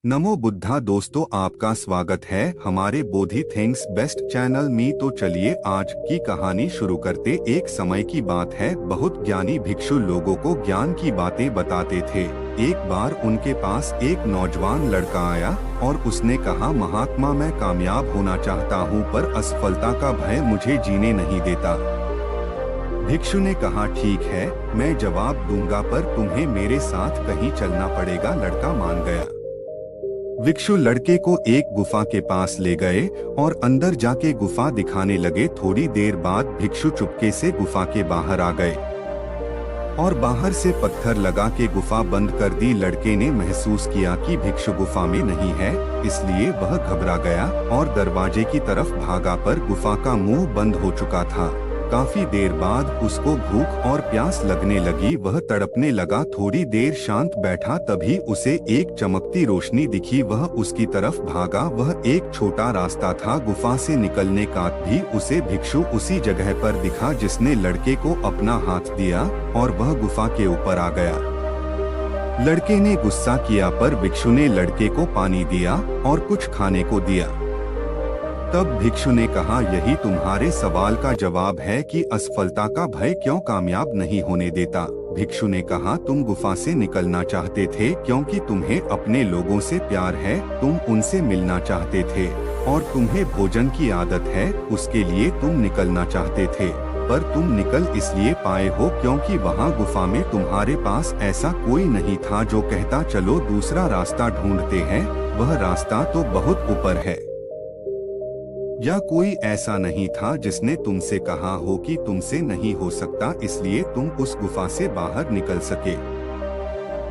नमो बुद्धा दोस्तों, आपका स्वागत है हमारे बोधि थिंग्स बेस्ट चैनल में। तो चलिए आज की कहानी शुरू करते। एक समय की बात है, बहुत ज्ञानी भिक्षु लोगों को ज्ञान की बातें बताते थे। एक बार उनके पास एक नौजवान लड़का आया और उसने कहा, महात्मा, मैं कामयाब होना चाहता हूँ पर असफलता का भय मुझे जीने नहीं देता। भिक्षु ने कहा, ठीक है, मैं जवाब दूंगा पर तुम्हें मेरे साथ कहीं चलना पड़ेगा। लड़का मान गया। भिक्षु लड़के को एक गुफा के पास ले गए और अंदर जाके गुफा दिखाने लगे। थोड़ी देर बाद भिक्षु चुपके से गुफा के बाहर आ गए और बाहर से पत्थर लगा के गुफा बंद कर दी। लड़के ने महसूस किया कि भिक्षु गुफा में नहीं है, इसलिए वह घबरा गया और दरवाजे की तरफ भागा पर गुफा का मुंह बंद हो चुका था। काफी देर बाद उसको भूख और प्यास लगने लगी। वह तड़पने लगा। थोड़ी देर शांत बैठा, तभी उसे एक चमकती रोशनी दिखी। वह उसकी तरफ भागा। वह एक छोटा रास्ता था गुफा से निकलने का। भी उसे भिक्षु उसी जगह पर दिखा जिसने लड़के को अपना हाथ दिया और वह गुफा के ऊपर आ गया। लड़के ने गुस्सा किया पर भिक्षु ने लड़के को पानी दिया और कुछ खाने को दिया। तब भिक्षु ने कहा, यही तुम्हारे सवाल का जवाब है कि असफलता का भय क्यों कामयाब नहीं होने देता। भिक्षु ने कहा, तुम गुफा से निकलना चाहते थे क्योंकि तुम्हें अपने लोगों से प्यार है, तुम उनसे मिलना चाहते थे और तुम्हें भोजन की आदत है, उसके लिए तुम निकलना चाहते थे। पर तुम निकल इसलिए पाए हो क्योंकि वहाँ गुफा में तुम्हारे पास ऐसा कोई नहीं था जो कहता चलो दूसरा रास्ता ढूंढते हैं। वह रास्ता तो बहुत ऊपर है। या कोई ऐसा नहीं था जिसने तुमसे कहा हो कि तुमसे नहीं हो सकता, इसलिए तुम उस गुफा से बाहर निकल सके।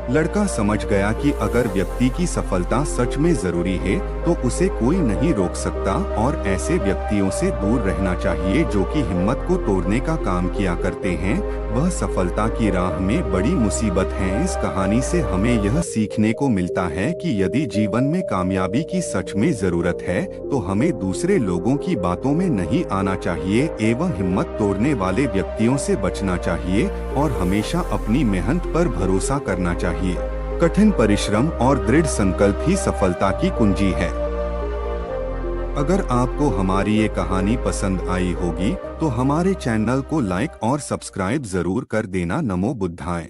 लड़का समझ गया कि अगर व्यक्ति की सफलता सच में जरूरी है तो उसे कोई नहीं रोक सकता और ऐसे व्यक्तियों से दूर रहना चाहिए जो कि हिम्मत को तोड़ने का काम किया करते हैं। वह सफलता की राह में बड़ी मुसीबत है। इस कहानी से हमें यह सीखने को मिलता है कि यदि जीवन में कामयाबी की सच में जरूरत है तो हमें दूसरे लोगों की बातों में नहीं आना चाहिए एवं हिम्मत तोड़ने वाले व्यक्तियों से बचना चाहिए और हमेशा अपनी मेहनत पर भरोसा करना चाहिए। कठिन परिश्रम और दृढ़ संकल्प ही सफलता की कुंजी है। अगर आपको हमारी ये कहानी पसंद आई होगी तो हमारे चैनल को लाइक और सब्सक्राइब जरूर कर देना। नमो बुद्धाय।